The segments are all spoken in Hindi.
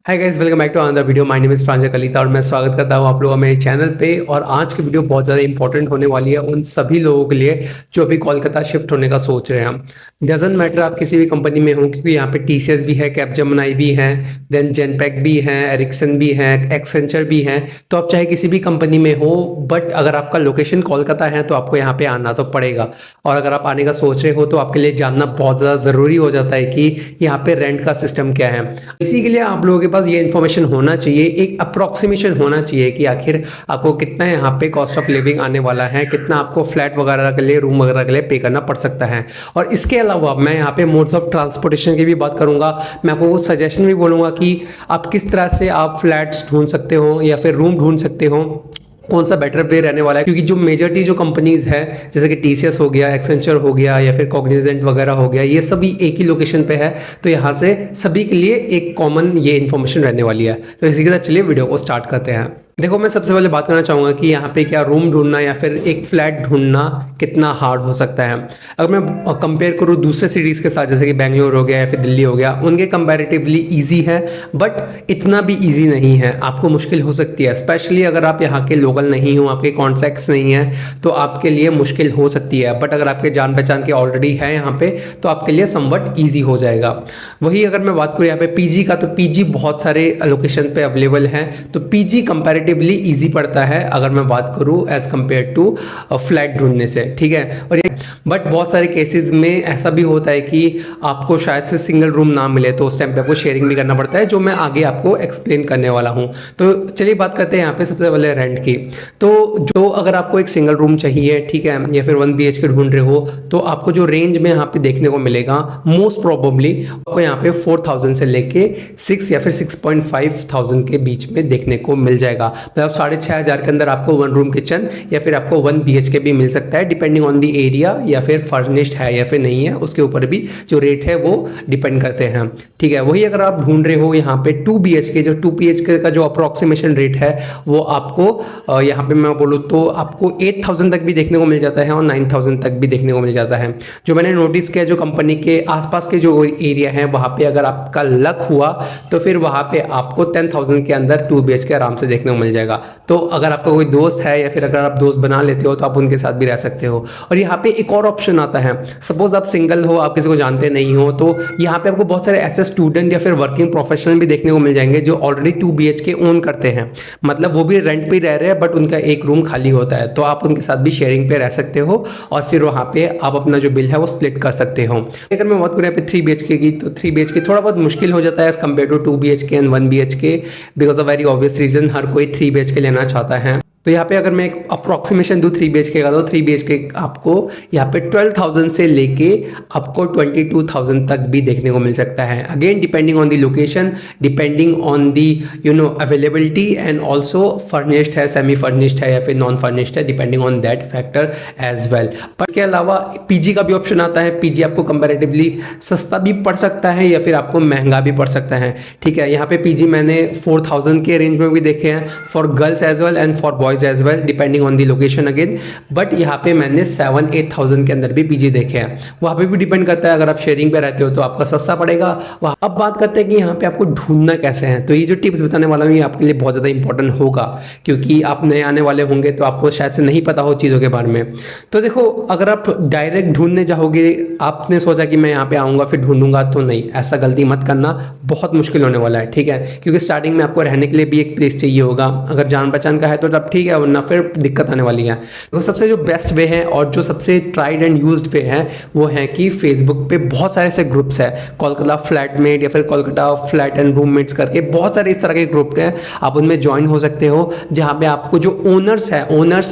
Hi guys, welcome back to another video. My name is Pranjal Kalita और मैं स्वागत करता हूं आप लोगों का मेरे चैनल पे। और आज की वीडियो बहुत ज़्यादा इंपॉर्टेंट होने वाली है उन सभी लोगों के लिए जो अभी कोलकाता शिफ्ट होने का सोच रहे हैं। डजेंट मैटर आप किसी भी कंपनी में हो, क्योंकि यहाँ पे टीसीएस भी है, कैपजेमिनी भी है, देन जेनपैक भी है, एरिक्सन भी है, एक्सेंचर भी है। तो आप चाहे किसी भी कंपनी में हो, बट अगर आपका लोकेशन कोलकाता है तो आपको यहाँ पे आना तो पड़ेगा। और अगर आप आने का सोच रहे हो तो आपके लिए जानना बहुत ज़्यादा ज़रूरी हो जाता है कि यहाँ पे रेंट का सिस्टम क्या है। इसी के लिए आप लोगों के पास ये इन्फॉर्मेशन होना चाहिए, एक अप्रोक्सीमेशन होना चाहिए कि आखिर आपको कितना यहाँ पे कॉस्ट ऑफ लिविंग आने वाला है, कितना आपको फ्लैट वगैरह के लिए, रूम वगैरह के लिए पे करना पड़ सकता है। और इसके अलावा मैं यहाँ पे मोड्स ऑफ ट्रांसपोर्टेशन की भी बात करूंगा। मैं आपको वो सजेशन भी बोलूंगा कि आप किस तरह से आप फ्लैट्स ढूंढ सकते हो या फिर रूम ढूंढ सकते हो, कौन सा बेटर वे रहने वाला है। क्योंकि जो मेजॉरिटी जो कंपनीज है, जैसे कि टीसीएस हो गया, एक्सेंचर हो गया या फिर कॉग्निजेंट वगैरह हो गया, ये सभी एक ही लोकेशन पे है। तो यहाँ से सभी के लिए एक कॉमन ये इन्फॉर्मेशन रहने वाली है। तो इसी के साथ चलिए वीडियो को स्टार्ट करते हैं। देखो, मैं सबसे पहले बात करना चाहूँगा कि यहाँ पे क्या रूम ढूंढना या फिर एक फ्लैट ढूंढना कितना हार्ड हो सकता है। अगर मैं कंपेयर करूँ दूसरे सिटीज़ के साथ, जैसे कि बेंगलोर हो गया या फिर दिल्ली हो गया, उनके कंपैरेटिवली ईजी है, बट इतना भी ईजी नहीं है। आपको मुश्किल हो सकती है, स्पेशली अगर आप यहाँ के लोकल नहीं हो, आपके कॉन्टैक्ट्स नहीं है, तो आपके लिए मुश्किल हो सकती है। बट अगर आपके जान पहचान के ऑलरेडी है यहाँ पे, तो आपके लिए समवट ईजी हो जाएगा। वही अगर मैं बात करूँ यहाँ पे पीजी का, तो पीजी बहुत सारे लोकेशन पे अवेलेबल है। तो पीजी कंपैरेटिवली इजी पड़ता है अगर मैं बात करूं एज कंपेयर टू फ्लैट ढूंढने से, ठीक है। और ये बट बहुत सारे केसेस में ऐसा भी होता है कि आपको शायद से सिंगल रूम ना मिले, तो उस टाइम पे आपको शेयरिंग भी करना पड़ता है, जो मैं आगे आपको एक्सप्लेन करने वाला हूं। तो चलिए बात करते हैं यहाँ पे सबसे पहले रेंट की। तो जो अगर आपको एक सिंगल रूम चाहिए, ठीक है, या फिर 1 BHK ढूंढ रहे हो, तो आपको जो रेंज में यहाँ पे देखने को मिलेगा, मोस्ट प्रोबेबली आपको यहाँ पे 4000 से लेके 6 या फिर 6,500 के बीच में देखने को मिल जाएगा। मतलब 6,500 के अंदर आपको 1 रूम किचन या फिर आपको 1 BHK भी मिल सकता है, डिपेंडिंग ऑन दी एरिया, या फिर फर्निश्ड है या फिर नहीं है, उसके ऊपर भी जो रेट है वो डिपेंड करते हैं, ठीक है। वही अगर आप ढूंढ रहे हो यहाँ पे 2 BHK, जो 2 BHK का जो अप्रोक्सीमेशन रेट है वो आपको यहाँ पे मैं बोलूँ तो आपको 8,000 तक भी देखने को मिल जाता है और 9,000 तक भी देखने को मिल जाता है। जो मैंने नोटिस किया, जो कंपनी के आसपास के जो एरिया है वहाँ पे अगर आपका लक हुआ तो फिर वहाँ पे आपको 10,000 के अंदर 2 BHK आराम से देखने को मिल जाएगा। तो अगर आपका कोई दोस्त है या फिर अगर आप दोस्त बना लेते हो तो आप उनके साथ भी रह सकते हो। और यहाँ पे एक और ऑप्शन आता है, सपोज आप सिंगल हो, आप किसी को जानते नहीं हो, तो यहाँ पे आपको बहुत सारे ऐसे स्टूडेंट या फिर वर्किंग प्रोफेशनल भी देखने को मिल जाएंगे जो ऑलरेडी 2 BHK ओन करते हैं। मतलब वो भी रेंट पे रह रहे हैं, बट उनका एक रूम खाली होता है, तो आप उनके साथ भी शेयरिंग पे रह सकते हो और फिर वहाँ पे आप अपना जो बिल है वो स्प्लिट कर सकते हो। अगर मैं बात करूँ यहाँ पे 3 BHK की, तो 3 BHK थोड़ा बहुत मुश्किल हो जाता है as compare to 2 BHK and 1 BHK, because of very obvious reason, हर कोई 3 BHK लेना चाहता है। तो यहाँ पे अगर मैं एक अप्रोक्सीमेशन दूँ 3 BHK का, तो 3 BHK आपको यहाँ पे 12,000 से लेके आपको 22,000 तक भी देखने को मिल सकता है। Again depending on the location, depending on the availability, and also furnished है, सेमी फर्निश्ड है या फिर नॉन फर्निश्ड है, depending on that factor as well. पर इसके अलावा पीजी का भी ऑप्शन आता है। पीजी आपको कंपेरेटिवली सस्ता भी पड़ सकता है या फिर आपको महंगा भी पड़ सकता है, ठीक है। यहाँ पे पीजी मैंने 4,000 के रेंज में भी देखे हैं, for girls as well and for boys as well, depending on the location again. But यहाँ पे मैंने 7,000-8,000 के अंदर भी पीजी देखे हैं। वहाँ पे भी डिपेंड करता है, अगर आप शेयरिंग पे रहते हो तो आपका सस्ता पड़ेगा। अब बात करते हैं कि यहाँ पे आपको ढूंढना कैसे है। तो ये जो टिप्स बताने वाला हूँ ये आपके लिए बहुत ज़्यादा इंपॉर्टेंट होगा, क्योंकि आप नए आने वाले होंगे तो आपको शायद से नहीं पता हो चीज़ों के बारे में। तो देखो, अगर आप डायरेक्ट ढूंढने जाओगे, आपने सोचा कि मैं यहाँ पे आऊँगा फिर ढूंढूंगा, तो नहीं, ऐसा गलती मत करना, बहुत मुश्किल होने वाला है, ठीक है। क्योंकि स्टार्टिंग में आपको रहने के लिए भी एक प्लेस चाहिए होगा। अगर जान पहचान का है तो तब ठीक है, वरना फिर दिक्कत आने वाली है। तो सबसे जो बेस्ट वे है और जो सबसे ट्राइड एंड यूज्ड वे है वो है कि फेसबुक पे बहुत सारे ऐसे ग्रुप्स है, कोलकाता फ्लैटमेट या फिर कोलकाता फ्लैट एंड रूममेट्स करके बहुत सारे इस तरह के ग्रुप हैं। आप उनमें ज्वाइन हो सकते हो, जहाँ पे आपको जो ओनर्स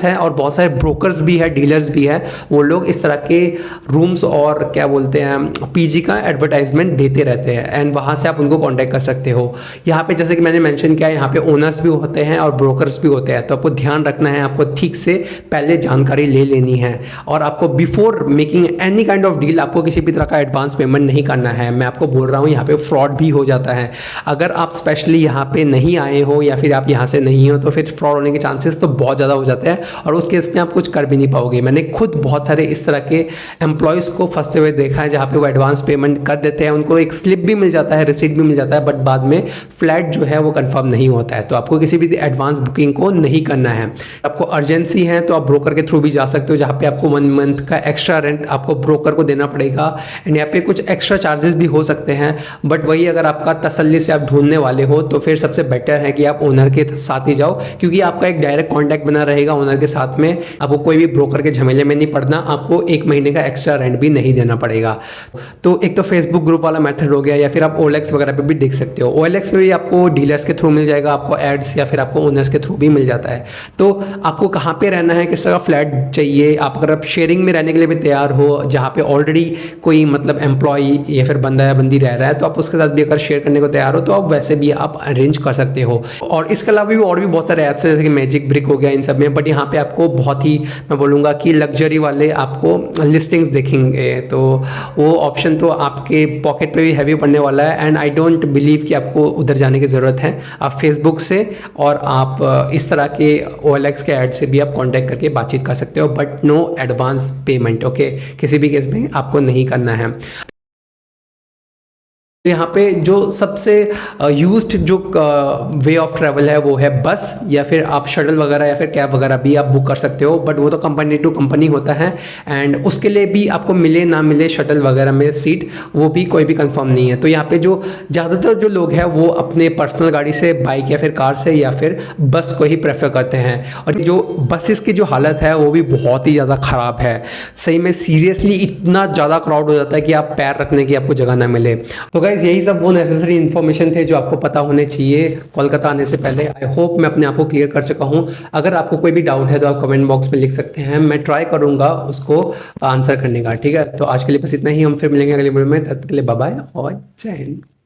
है और बहुत सारे ब्रोकर्स भी है, डीलर्स भी है, वो लोग इस तरह के रूम्स और क्या बोलते हैं पीजी का एडवर्टाइजमेंट देते रहते हैं, एंड वहाँ से आप उनको कॉन्टैक्ट कर सकते हो। यहाँ पे जैसे कि मैंने मेंशन किया, यहाँ पे ओनर्स भी होते हैं और ब्रोकर्स भी होते हैं, तो आपको ध्यान रखना है, आपको ठीक से पहले जानकारी ले लेनी है और आपको before making any kind of deal आपको किसी भी तरह का एडवांस पेमेंट नहीं करना है। मैं आपको बोल रहा हूँ यहाँ पे फ्रॉड भी हो जाता है। अगर आप स्पेशली यहाँ पे नहीं आए हो या फिर आप यहाँ से नहीं हो तो फिर फ्रॉड होने के चांसेस तो बहुत ज़्यादा हो जाते हैं और उस केस में आप कुछ कर भी नहीं पाओगे। मैंने खुद बहुत सारे इस तरह के एम्प्लॉयज़ को फंसते हुए देखा है जहाँ पे वो एडवांस पेमेंट कर देते हैं, उनको एक स्लिप भी मिल जाता है, रिसीट भी मिल जाता है, बट बाद में फ्लैट जो है वो कंफर्म नहीं होता है। तो आपको किसी भी एडवांस बुकिंग को नहीं करना है। आपको अर्जेंसी है तो आप ब्रोकर के थ्रू भी जा सकते हो, जहाँ पे आपको 1 मंथ का एक्स्ट्रा रेंट आपको ब्रोकर को देना पड़ेगा एंड यहाँ पे कुछ एक्स्ट्रा चार्जेस भी हो सकते हैं। बट वही अगर आपका तसल्ली से आप ढूंढने वाले हो तो फिर सबसे बेटर है कि आप ओनर के साथ ही जाओ, क्योंकि आपका एक डायरेक्ट कॉन्टैक्ट बना रहेगा ओनर के साथ में। आपको कोई भी ब्रोकर के झमेले में नहीं पड़ना, आपको 1 महीने का एक्स्ट्रा रेंट भी नहीं देना पड़ेगा। तो एक तो फेसबुक ग्रुप वाला मेथड हो गया, या फिर आप OLX वगैरह पे भी देख सकते हो। OLX में भी आपको डीलर्स के थ्रू मिल जाएगा, आपको एड्स या फिर आपको ओनर्स के थ्रू भी मिल जाता है। तो आपको कहाँ पे रहना है, किस तरह फ्लैट चाहिए, आप अगर आप शेयरिंग में रहने के लिए भी तैयार हो, जहाँ पे ऑलरेडी कोई मतलब एम्प्लॉय या फिर बंदा या बंदी रह रहा है, तो आप उसके साथ भी अगर शेयर करने को तैयार हो तो आप वैसे भी आप अरेंज कर सकते हो। और इसके अलावा भी और भी बहुत सारे ऐप्स हैं जैसे कि मैजिक ब्रिक हो गया, इन सब में। बट यहाँ पे आपको बहुत ही मैं बोलूँगा कि लग्जरी वाले आपको लिस्टिंग्स देखेंगे, तो वो ऑप्शन तो आपके पॉकेट पे भी हैवी पड़ने वाला है एंड आई डोंट बिलीव कि आपको उधर जाने की ज़रूरत है। आप फेसबुक से और आप इस तरह के OLX के ऐड से भी आप कांटेक्ट करके बातचीत कर सकते हो, but no advance payment, okay, किसी भी केस में आपको नहीं करना है। यहाँ पे जो सबसे यूज्ड जो वे ऑफ ट्रैवल है वो है बस, या फिर आप शटल वगैरह या फिर कैब वगैरह भी आप बुक कर सकते हो, बट वो तो कंपनी टू कंपनी होता है एंड उसके लिए भी आपको मिले ना मिले शटल वगैरह में सीट, वो भी कोई भी कंफर्म नहीं है। तो यहाँ पे जो ज़्यादातर जो लोग हैं वो अपने पर्सनल गाड़ी से, बाइक या फिर कार से या फिर बस को ही प्रेफर करते हैं। और जो बसेस की जो हालत है वो भी बहुत ही ज़्यादा ख़राब है, सही में सीरियसली इतना ज़्यादा क्राउड हो जाता है कि आप पैर रखने की आपको जगह ना मिले। तो गाइस यही सब वो नेसेसरी इन्फॉर्मेशन थे जो आपको पता होने चाहिए कोलकाता आने से पहले। आई होप मैं अपने आप को क्लियर कर चुका हूँ। अगर आपको कोई भी डाउट है तो आप कमेंट बॉक्स में लिख सकते हैं, मैं ट्राई करूँगा उसको आंसर करने का, ठीक है। तो आज के लिए बस इतना ही, हम फिर मिलेंगे अगले वीडियो में, तब तक के लिए बाय बाय और जय हिंद।